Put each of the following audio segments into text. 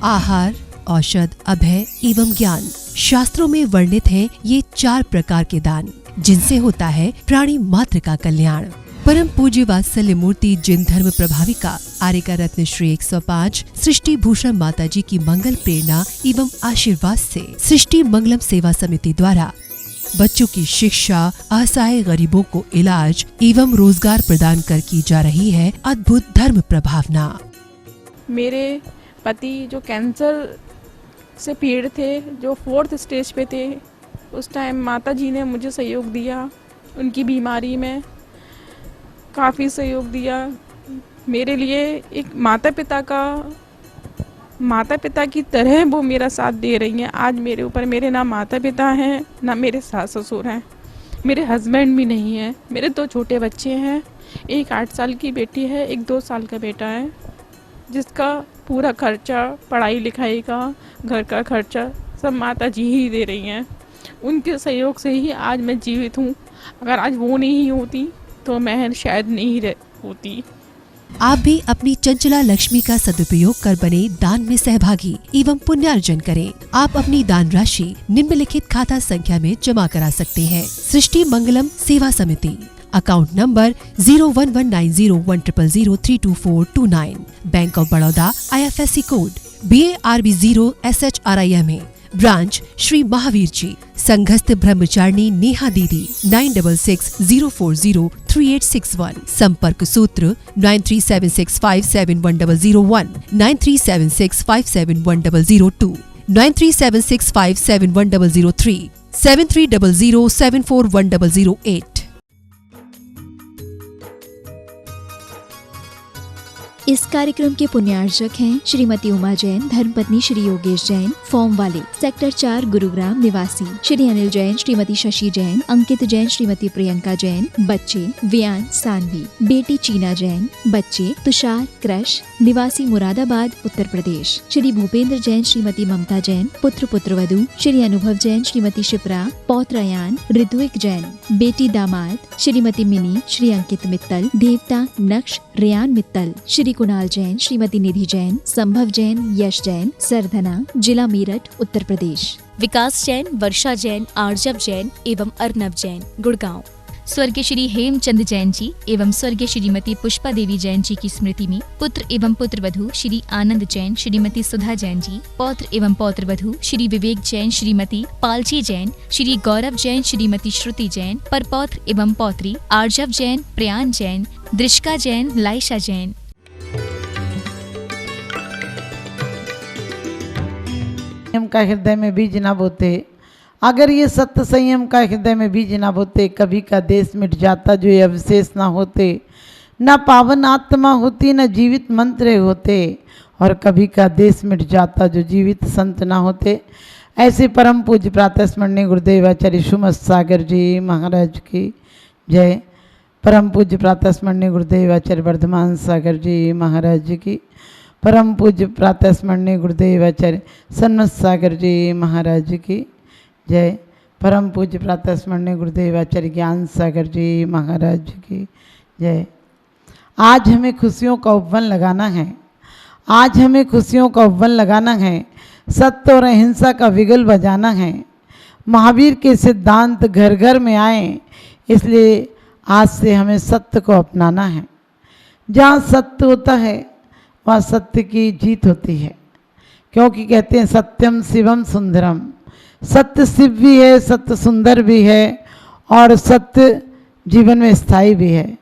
आहार, औषध, अभय एवं ज्ञान। शास्त्रों में वर्णित हैं ये 4 प्रकार के दान, जिनसे होता है प्राणी मात्र का कल्याण। परम पूज्य वात्सल्य मूर्ति जिन धर्म प्रभाविका आर्यका रत्न श्री 105 सृष्टि भूषण माता जी की मंगल प्रेरणा एवं आशीर्वाद से सृष्टि मंगलम सेवा समिति द्वारा बच्चों की शिक्षा, असहाय गरीबों को इलाज एवं रोजगार प्रदान कर की जा रही है अद्भुत धर्म प्रभावना। मेरे पति जो कैंसर से पीड़ित थे, जो 4th स्टेज पे थे, उस टाइम माता जी ने मुझे सहयोग दिया। उनकी बीमारी में काफ़ी सहयोग दिया। मेरे लिए एक माता पिता की तरह वो मेरा साथ दे रही हैं। आज मेरे ऊपर मेरे ना माता पिता हैं, ना मेरे सास ससुर हैं, मेरे हस्बैंड भी नहीं हैं। मेरे 2 छोटे बच्चे हैं, एक 8 साल की बेटी है, एक 2 साल का बेटा है, जिसका पूरा खर्चा, पढ़ाई लिखाई का, घर का खर्चा सब माता जी ही दे रही हैं। उनके सहयोग से ही आज मैं जीवित हूँ। अगर आज वो नहीं होती तो मैं शायद नहीं होती। आप भी अपनी चंचला लक्ष्मी का सदुपयोग कर बने दान में सहभागी एवं पुण्यार्जन करें। आप अपनी दान राशि निम्नलिखित खाता संख्या में जमा करा सकते हैं। सृष्टि Mangalam Seva Samiti, account number 01190100032429, bank of Baroda, IFSC code BARB0SHRIMA, branch Shri Mahaveer ji, संघस्थ ब्रह्मचारिणी नेहा दीदी, 9660403861, संपर्क सूत्र 9376571001, 9376571002, 9376571003, 7300741008। इस कार्यक्रम के पुण्यार्चक हैं श्रीमती उमा जैन, धर्मपत्नी श्री योगेश जैन, फॉर्म वाले, सेक्टर 4, गुरुग्राम निवासी, श्री अनिल जैन, श्रीमती शशि जैन, अंकित जैन, श्रीमती प्रियंका जैन, बच्चे वियान सानवी, बेटी चीना जैन, बच्चे तुषार क्रश, निवासी मुरादाबाद उत्तर प्रदेश, श्री भूपेंद्र जैन, श्रीमती ममता जैन, पुत्र पुत्रवधू श्री अनुभव जैन, श्रीमती शिप्रा, पौत्र अयान, ऋत्विक जैन, बेटी दामाद श्रीमती मिनी, श्री अंकित मित्तल, देवता नक्श रेयान मित्तल, श्री कुणाल जैन, श्रीमती निधि जैन, संभव जैन, यश जैन, सरधना, जिला मेरठ उत्तर प्रदेश, विकास जैन, वर्षा जैन, आर्जव जैन एवं अर्नव जैन, गुड़गांव। स्वर्गीय श्री हेमचंद जैन जी एवं स्वर्गीय श्रीमती पुष्पा देवी जैन जी की स्मृति में पुत्र एवं पुत्रवधू श्री आनंद जैन, श्रीमती सुधा जैन जी, पौत्र एवं पौत्रवधू श्री विवेक जैन, श्रीमती पालची जैन, श्री गौरव जैन, श्रीमती श्रुति जैन, परपौत्र एवं पौत्री आर्जव जैन, प्रयान जैन, दृष्का जैन, लाइशा जैन। का हृदय में बीज ना बोते, अगर ये सत्य संयम का हृदय में बीज ना बोते, कभी का देश मिट जाता जो ये अवशेष ना होते, न पावन आत्मा होती न जीवित मंत्र होते, और कभी का देश मिट जाता जो जीवित संत ना होते। ऐसे परम पूज्य प्रातः स्मरणीय गुरुदेव आचार्य सुमत सागर जी महाराज की जय। परम पूज्य प्रातः स्मरणीय गुरुदेव आचार्य वर्धमान सागर जी महाराज की, परम पूज्य प्रातः स्मरणीय गुरुदेव आचार्य सन्मत सागर जी महाराज की जय। परम पूज्य प्रातः स्मरणीय गुरुदेव आचार्य ज्ञान सागर जी महाराज की जय। आज हमें खुशियों का उपवन लगाना है, आज हमें खुशियों का उपवन लगाना है, सत्य और अहिंसा का विगल बजाना है। महावीर के सिद्धांत घर घर में आए, इसलिए आज से हमें सत्य को अपनाना है। जहाँ सत्य होता है वहाँ सत्य की जीत होती है, क्योंकि कहते हैं सत्यम शिवम सुंदरम। सत्य शिव भी है, सत्य सुंदर भी है, और सत्य जीवन में स्थायी भी है।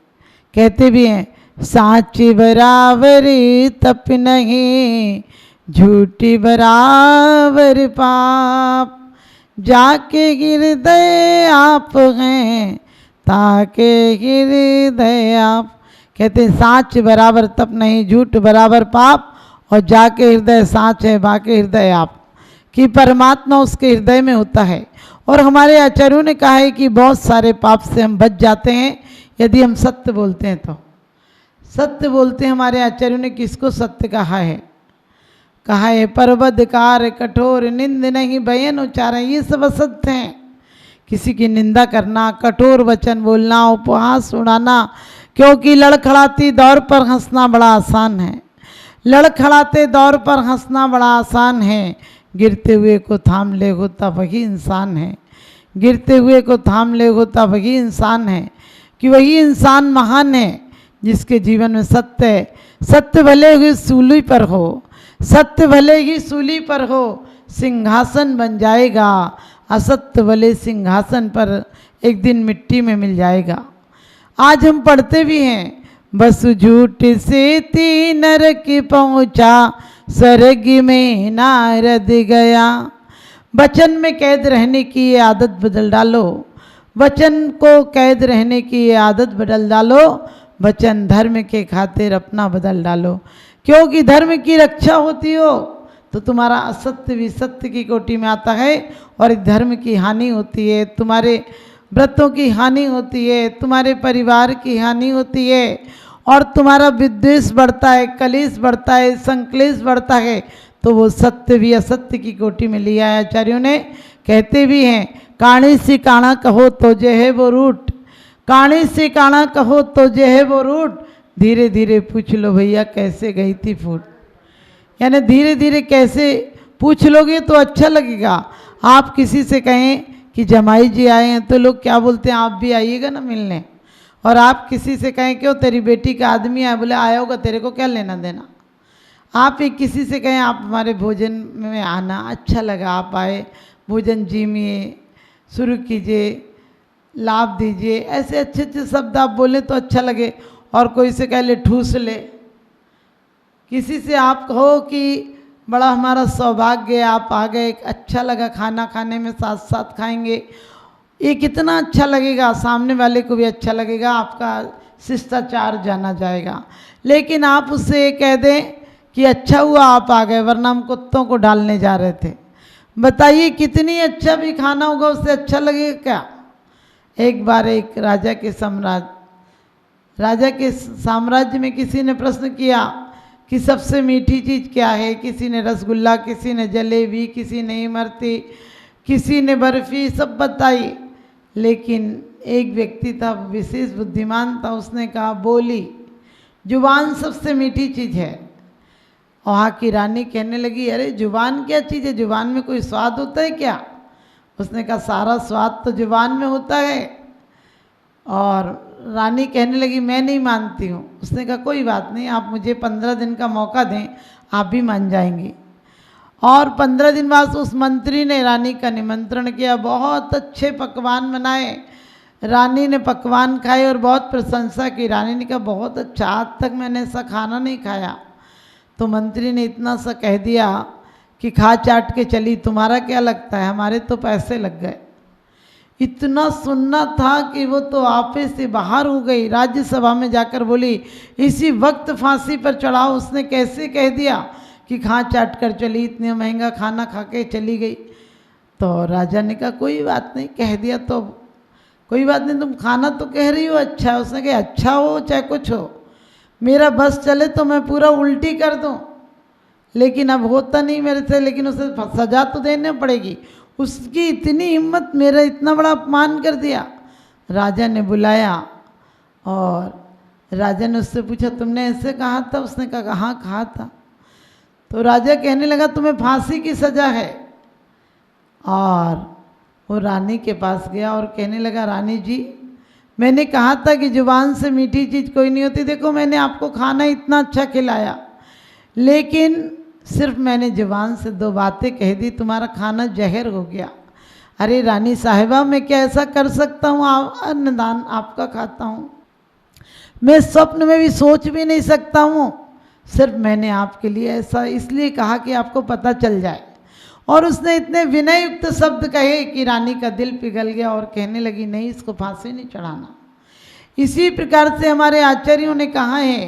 कहते भी हैं साची बराबरी तप नहीं, झूठी बराबर पाप, जाके हृदय आप हैं ताके हृदय आप। कहते हैं साच बराबर तप नहीं, झूठ बराबर पाप, और जाके हृदय साच है बाके हृदय आप, कि परमात्मा उसके हृदय में होता है। और हमारे आचार्यों ने कहा है कि बहुत सारे पाप से हम बच जाते हैं यदि हम सत्य बोलते हैं। तो सत्य बोलते हैं हमारे आचार्यों ने। किसको सत्य कहा है? कहा है परबदकार कठोर निंद नहीं बयन उच्चारण, ये सब असत्य हैं। किसी की निंदा करना, कठोर वचन बोलना, उपहास उड़ाना, क्योंकि लड़खड़ाती दौर पर हंसना बड़ा आसान है, लड़खड़ाते दौर पर हंसना बड़ा आसान है, गिरते हुए को थाम ले होता वही इंसान है। गिरते हुए को थाम ले होता वही इंसान है, कि वही इंसान महान है जिसके जीवन में सत्य है। सत्य भले ही सूली पर हो, सत्य भले ही सूली पर हो, सिंहासन बन जाएगा। असत्य भले सिंहासन पर एक दिन मिट्टी में मिल जाएगा। आज हम पढ़ते भी हैं, बस झूठ से तीन नरक पहुँचा, स्वर्ग में नारद गया। वचन में कैद रहने की ये आदत बदल डालो, वचन को कैद रहने की ये आदत बदल डालो। वचन धर्म के खातिर अपना बदल डालो, क्योंकि धर्म की रक्षा होती हो तो तुम्हारा असत्य भी सत्य की कोटि में आता है, और धर्म की हानि होती है, तुम्हारे व्रतों की हानि होती है, तुम्हारे परिवार की हानि होती है, और तुम्हारा विद्वेष बढ़ता है, कलेश बढ़ता है, संक्लेश बढ़ता है। तो वो सत्य भी असत्य की कोटि में लिया है। आचार्यों ने कहते भी हैं, काणी से काणा कहो तो जे है वो रूट, काणी से काणा कहो तो जे है वो रूट, धीरे धीरे पूछ लो भैया कैसे गई थी फूट। यानी धीरे धीरे कैसे पूछ लोगे तो अच्छा लगेगा। आप किसी से कहें कि जमाई जी आए हैं तो लोग क्या बोलते हैं, आप भी आइएगा ना मिलने। और आप किसी से कहें क्यों तेरी बेटी का आदमी आया, बोले आया होगा तेरे को क्या लेना देना। आप एक किसी से कहें आप हमारे भोजन में आना, अच्छा लगा आप आए, भोजन जीमिए, शुरू कीजिए, लाभ दीजिए, ऐसे अच्छे अच्छे शब्द आप बोले तो अच्छा लगे। और कोई से कह ले ठूस ले, किसी से आप कहो कि बड़ा हमारा सौभाग्य आप आ गए, अच्छा लगा खाना खाने में, साथ साथ खाएंगे, ये कितना अच्छा लगेगा, सामने वाले को भी अच्छा लगेगा, आपका शिष्टाचार जाना जाएगा। लेकिन आप उससे ये कह दें कि अच्छा हुआ आप आ गए, वरना हम कुत्तों को डालने जा रहे थे। बताइए कितनी अच्छा भी खाना होगा उससे अच्छा लगेगा क्या। एक बार एक राजा के साम्राज्य में किसी ने प्रश्न किया कि सबसे मीठी चीज़ क्या है। किसी ने रसगुल्ला, किसी ने जलेबी, किसी ने इमरती, किसी ने बर्फ़ी, सब बताई। लेकिन एक व्यक्ति था, विशेष बुद्धिमान था, उसने कहा बोली, जुबान सबसे मीठी चीज़ है। वहाँ की रानी कहने लगी अरे जुबान क्या चीज़ है, जुबान में कोई स्वाद होता है क्या। उसने कहा सारा स्वाद तो जुबान में होता है। और रानी कहने लगी मैं नहीं मानती हूँ। उसने कहा कोई बात नहीं, आप मुझे 15 दिन का मौका दें, आप भी मान जाएंगी। और 15 दिन बाद उस मंत्री ने रानी का निमंत्रण किया, बहुत अच्छे पकवान बनाए। रानी ने पकवान खाए और बहुत प्रशंसा की। रानी ने कहा बहुत अच्छा, आज तक मैंने ऐसा खाना नहीं खाया। तो मंत्री ने इतना सा कह दिया कि खा चाट के चली, तुम्हारा क्या लगता है, हमारे तो पैसे लग गए। इतना सुनना था कि वो तो आपे से बाहर हो गई। राज्यसभा में जाकर बोली इसी वक्त फांसी पर चढ़ाओ, उसने कैसे कह दिया कि खा चाट कर चली, इतने महंगा खाना खा के चली गई। तो राजा ने कहा कोई बात नहीं, कह दिया तो कोई बात नहीं, तुम खाना तो कह रही हो अच्छा है। उसने कहा अच्छा हो चाहे कुछ हो, मेरा बस चले तो मैं पूरा उल्टी कर दूं, लेकिन अब होता नहीं मेरे से, लेकिन उसे सजा तो देनी पड़ेगी। उसकी इतनी हिम्मत, मेरा इतना बड़ा अपमान कर दिया। राजा ने बुलाया और राजा ने उससे पूछा तुमने ऐसे कहा था। उसने कहा हाँ कहा था। तो राजा कहने लगा तुम्हें फांसी की सज़ा है। और वो रानी के पास गया और कहने लगा रानी जी, मैंने कहा था कि जुबान से मीठी चीज़ कोई नहीं होती। देखो मैंने आपको खाना इतना अच्छा खिलाया, लेकिन सिर्फ मैंने जुबान से 2 बातें कह दी, तुम्हारा खाना जहर हो गया। अरे रानी साहिबा, मैं क्या ऐसा कर सकता हूँ, अन्नदान आपका खाता हूँ, मैं स्वप्न में भी सोच भी नहीं सकता हूँ। सिर्फ मैंने आपके लिए ऐसा इसलिए कहा कि आपको पता चल जाए। और उसने इतने विनय युक्त शब्द कहे कि रानी का दिल पिघल गया और कहने लगी नहीं, इसको फांसी नहीं चढ़ाना। इसी प्रकार से हमारे आचार्यों ने कहा है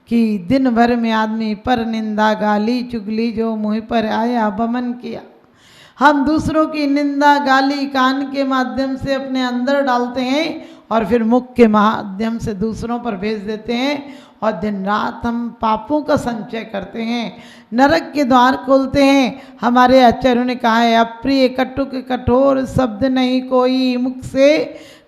कि दिन भर में आदमी पर निंदा गाली चुगली जो मुँह पर आया बमन किया। हम दूसरों की निंदा गाली कान के माध्यम से अपने अंदर डालते हैं और फिर मुख के माध्यम से दूसरों पर भेज देते हैं, और दिन रात हम पापों का संचय करते हैं, नरक के द्वार खोलते हैं। हमारे आचार्यों ने कहा है अप्रिय कटुक कठोर शब्द नहीं कोई मुख से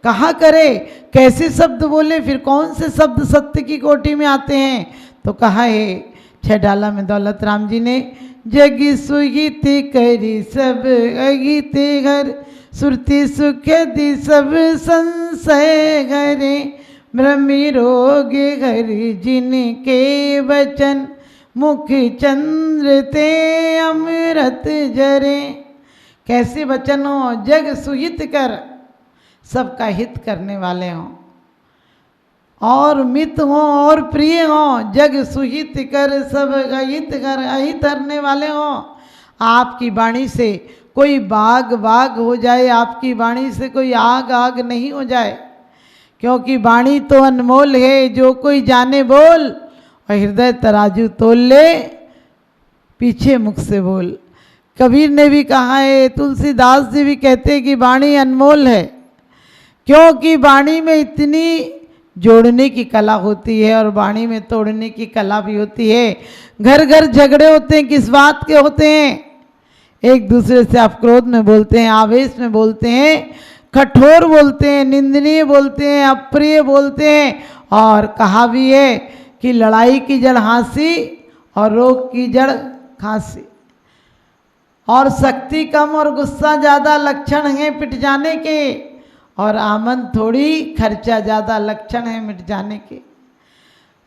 कहा करे। कैसे शब्द बोले, फिर कौन से शब्द सत्य की कोटि में आते हैं। तो कहा है 6 डाला में दौलत राम जी ने जग सुहित करी सब अहित घर सुरति सुख दी सब संशय घरे भ्रमि रोग हरि जिनके वचन मुख चंद्र ते अमृत जरे। कैसे वचन हो, जग सुहित कर, सबका हित करने वाले हों और मित हों और प्रिय हों। जग सुहित कर सब अहित कर, अहित करने वाले हों। आपकी वाणी से कोई बाग बाग हो जाए, आपकी वाणी से कोई आग आग नहीं हो जाए, क्योंकि वाणी तो अनमोल है। जो कोई जाने बोल और हृदय तराजू तोल ले, पीछे मुख से बोल। कबीर ने भी कहा है, तुलसीदास जी भी कहते हैं कि वाणी अनमोल है, क्योंकि वाणी में इतनी जोड़ने की कला होती है और वाणी में तोड़ने की कला भी होती है। घर घर झगड़े होते हैं, किस बात के होते हैं? एक दूसरे से आप क्रोध में बोलते हैं, आवेश में बोलते हैं, कठोर बोलते हैं, निंदनीय बोलते हैं, अप्रिय बोलते हैं। और कहा भी है कि लड़ाई की जड़ हंसी और रोग की जड़ खांसी, और शक्ति कम और गुस्सा ज़्यादा लक्षण हैं पिट जाने के, और आमद थोड़ी खर्चा ज़्यादा लक्षण है मिट जाने के।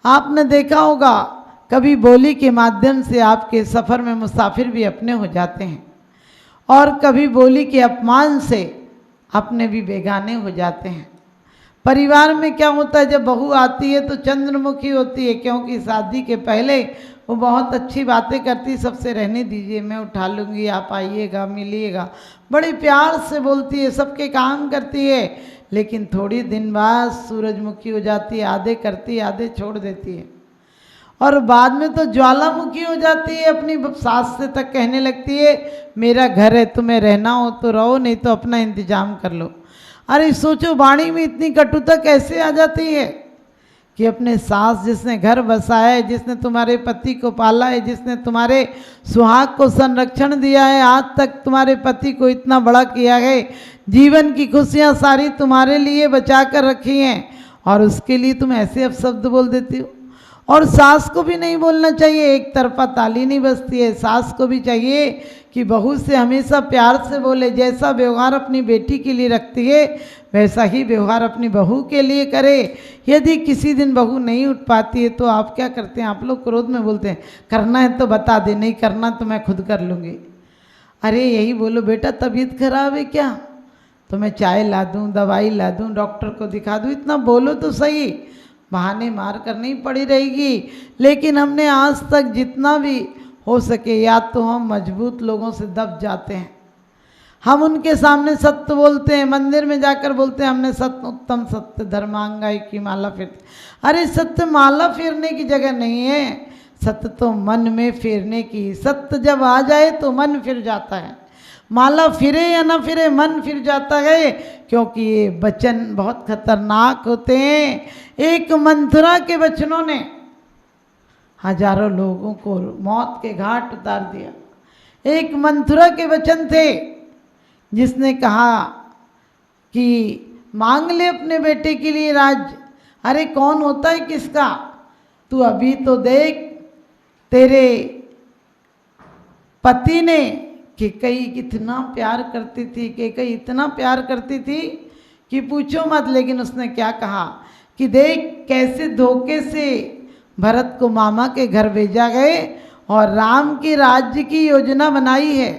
आपने देखा होगा कभी बोली के माध्यम से आपके सफ़र में मुसाफिर भी अपने हो जाते हैं, और कभी बोली के अपमान से अपने भी बेगाने हो जाते हैं। परिवार में क्या होता है, जब बहू आती है तो चंद्रमुखी होती है, क्योंकि शादी के पहले वो बहुत अच्छी बातें करती, सबसे रहने दीजिए, मैं उठा लूँगी, आप आइएगा, मिलिएगा, बड़े प्यार से बोलती है, सबके काम करती है। लेकिन थोड़ी दिन बाद सूरजमुखी हो जाती है, आधे करती है, आधे छोड़ देती है, और बाद में तो ज्वालामुखी हो जाती है। अपनी सास से तक कहने लगती है, मेरा घर है, तुम्हें रहना हो तो रहो, नहीं तो अपना इंतजाम कर लो। अरे सोचो, वाणी में इतनी कटुता कैसे आ जाती है कि अपने सास, जिसने घर बसाया है, जिसने तुम्हारे पति को पाला है, जिसने तुम्हारे सुहाग को संरक्षण दिया है, आज तक तुम्हारे पति को इतना बड़ा किया है, जीवन की खुशियाँ सारी तुम्हारे लिए बचा कर रखी हैं, और उसके लिए तुम ऐसे अपशब्द बोल देती हो। और सास को भी नहीं बोलना चाहिए, एक तरफा ताली नहीं बजती है। सास को भी चाहिए कि बहू से हमेशा प्यार से बोले, जैसा व्यवहार अपनी बेटी के लिए रखती है वैसा ही व्यवहार अपनी बहू के लिए करे। यदि किसी दिन बहू नहीं उठ पाती है तो आप क्या करते हैं? आप लोग क्रोध में बोलते हैं, करना है तो बता दे, नहीं करना तो मैं खुद कर लूँगी। अरे यही बोलो, बेटा तबीयत खराब है क्या, तो मैं चाय ला दूँ, दवाई ला दूँ, डॉक्टर को दिखा दूँ, इतना बोलो तो सही। बहाने मार कर नहीं पड़ी रहेगी। लेकिन हमने आज तक जितना भी हो सके, या तो हम मजबूत लोगों से दब जाते हैं, हम उनके सामने सत्य बोलते हैं, मंदिर में जाकर बोलते हैं हमने सत्य उत्तम सत्य धर्मांगाई की माला फेरते। अरे सत्य माला फेरने की जगह नहीं है, सत्य तो मन में फेरने की। सत्य जब आ जाए तो मन फिर जाता है, माला फिरे या ना फिरे मन फिर जाता है, क्योंकि ये वचन बहुत खतरनाक होते हैं। एक मंथरा के वचनों ने हजारों लोगों को मौत के घाट उतार दिया। एक मंथरा के वचन थे जिसने कहा कि मांग ले अपने बेटे के लिए राज्य। अरे कौन होता है किसका, तू अभी तो देख, तेरे पति ने कैकेयी कितना प्यार करती थी, कैकेयी इतना प्यार करती थी कि पूछो मत। लेकिन उसने क्या कहा कि देख कैसे धोखे से भरत को मामा के घर भेजा गए और राम की राज्य की योजना बनाई है।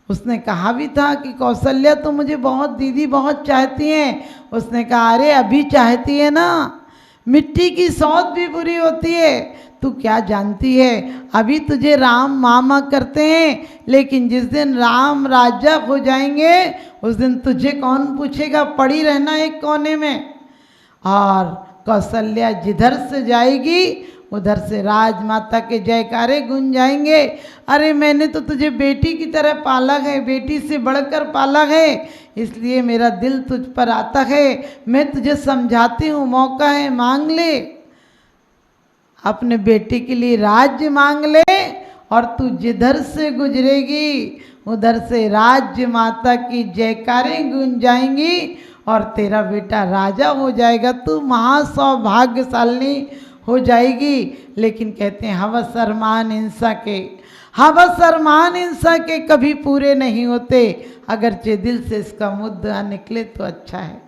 उसने कहा भी था कि कौशल्या तो मुझे बहुत दीदी बहुत चाहती हैं। उसने कहा अरे अभी चाहती है ना, मिट्टी की सौत भी बुरी होती है, तू क्या जानती है, अभी तुझे राम मामा करते हैं, लेकिन जिस दिन राम राजा हो जाएंगे उस दिन तुझे कौन पूछेगा, पड़ी रहना एक कोने में। और कौशल्या जिधर से जाएगी उधर से राजमाता के जयकारे गूंज जाएंगे। अरे मैंने तो तुझे बेटी की तरह पाला है, बेटी से बढ़कर पाला है, इसलिए मेरा दिल तुझ पर आता है। मैं तुझे समझाती हूँ, मौका है मांग ले, अपने बेटे के लिए राज्य मांग ले, और तू जिधर से गुजरेगी उधर से राज्य माता की जयकारें गूंज जाएंगी और तेरा बेटा राजा हो जाएगा। तू महासौभाग्यशाली हो जाएगी। लेकिन कहते हैं हवस अरमान इंसान के, हवस अरमान इंसान के कभी पूरे नहीं होते, अगरचे दिल से इसका मुद्दा निकले तो अच्छा है।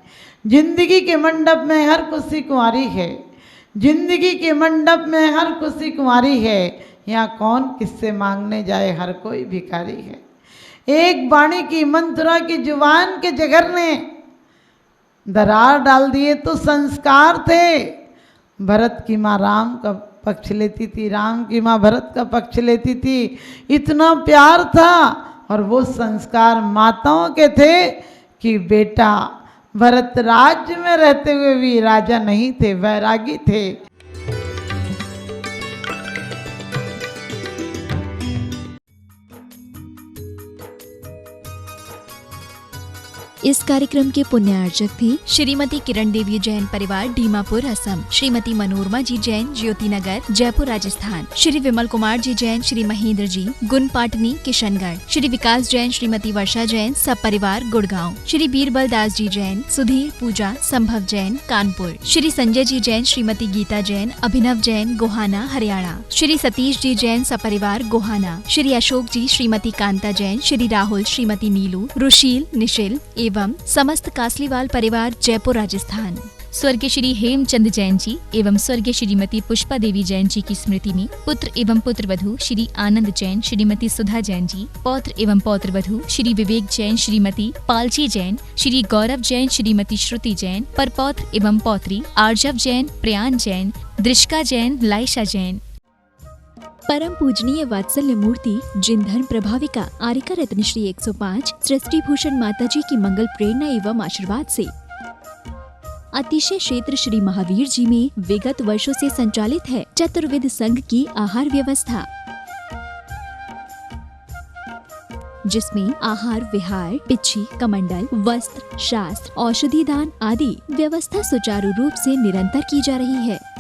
जिंदगी के मंडप में हर खुशी कुंवारी है, जिंदगी के मंडप में हर खुशी कुंवारी है, यहाँ कौन किससे मांगने जाए, हर कोई भिखारी है। एक वाणी की मंत्रा की जुबान के जगर ने दरार डाल दिए तो संस्कार थे। भरत की माँ राम का पक्ष लेती थी, राम की माँ भरत का पक्ष लेती थी, इतना प्यार था। और वो संस्कार माताओं के थे कि बेटा भरत राज्य में रहते हुए भी राजा नहीं थे, वैरागी थे। इस कार्यक्रम के पुण्यार्चक थे श्रीमती किरण देवी जैन परिवार डीमापुर असम, श्रीमती मनोरमा जी जैन ज्योति नगर जयपुर राजस्थान, श्री विमल कुमार जी जैन, श्री महेंद्र जी गुनपाटनी किशनगढ़, श्री विकास जैन श्रीमती वर्षा जैन सब परिवार गुड़गांव, श्री बीरबल दास जी जैन सुधीर पूजा संभव जैन कानपुर, श्री संजय जी जैन श्रीमती गीता जैन अभिनव जैन गोहाना हरियाणा, श्री सतीश जी जैन सपरिवार गोहाना, श्री अशोक जी श्रीमती कांता जैन, श्री राहुल श्रीमती नीलू रुशील निशिल एवं समस्त कासलीवाल परिवार जयपुर राजस्थान। स्वर्गीय श्री हेमचंद जैन जी एवं स्वर्गीय श्रीमती पुष्पा देवी जैन जी की स्मृति में पुत्र एवं पुत्रवधू श्री आनंद जैन श्रीमती सुधा जैन जी, पौत्र एवं पौत्रवधू श्री विवेक जैन श्रीमती पालची जैन, श्री गौरव जैन श्रीमती श्रुति जैन, परपौत्र एवं पौत्री आर्जव जैन, प्रयान जैन, दृष्का जैन, लाइशा जैन। परम पूजनीय वात्सल्य मूर्ति जिन धर्म प्रभाविका आरिका रत्न श्री 105 सृष्टि भूषण माता जी की मंगल प्रेरणा एवं आशीर्वाद से अतिशय क्षेत्र श्री महावीर जी में विगत वर्षों से संचालित है चतुर्विध संघ की आहार व्यवस्था, जिसमें आहार विहार, पिच्छी, कमंडल, वस्त्र, शास्त्र, औषधि दान आदि व्यवस्था सुचारू रूप से निरंतर की जा रही है।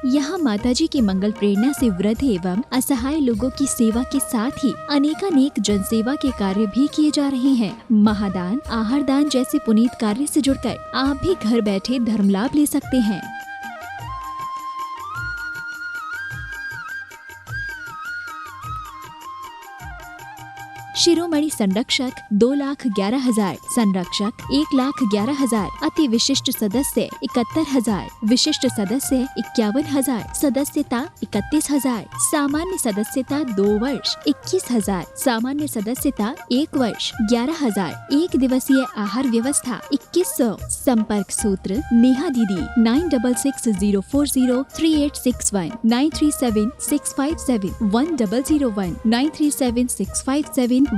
यहाँ माताजी की मंगल प्रेरणा से वृद्ध एवं असहाय लोगों की सेवा के साथ ही अनेकानेक जनसेवा के कार्य भी किए जा रहे हैं। महादान, आहार दान जैसे पुनीत कार्य से जुड़कर आप भी घर बैठे धर्म लाभ ले सकते हैं। शिरोमणि संरक्षक 2,11,000, संरक्षक 1,11,000, अति विशिष्ट सदस्य 71,000, विशिष्ट सदस्य 51,000, सदस्यता 31,000, सामान्य सदस्यता 2 वर्ष 21,000, सामान्य सदस्यता 1 वर्ष 11,000, एक दिवसीय आहार व्यवस्था 2100। संपर्क सूत्र नेहा दीदी 9660403861, 9376571001, 9376571002,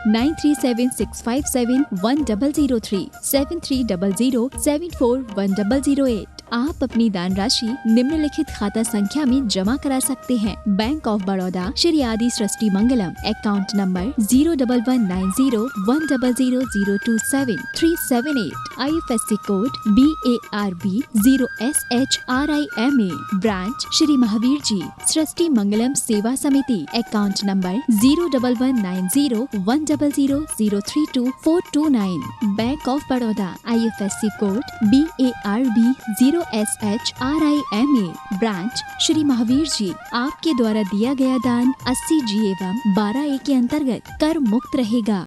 9376571003, 7300741008। आप अपनी दान राशि निम्नलिखित खाता संख्या में जमा करा सकते हैं। Bank of Baroda Shri Adi Srishti Mangalam, account number 0119010027378, IFSC code BARB 0SHRIMA, branch Shri Mahaveer ji Srishti Mangalam Seva Samiti, account number 01190100032 bank of Baroda, IFSC code BARB 0SHRIMA, branch Shri Mahaveer ji. आपके द्वारा दिया गया दान 80G एवं 12A के अंतर्गत कर मुक्त रहेगा।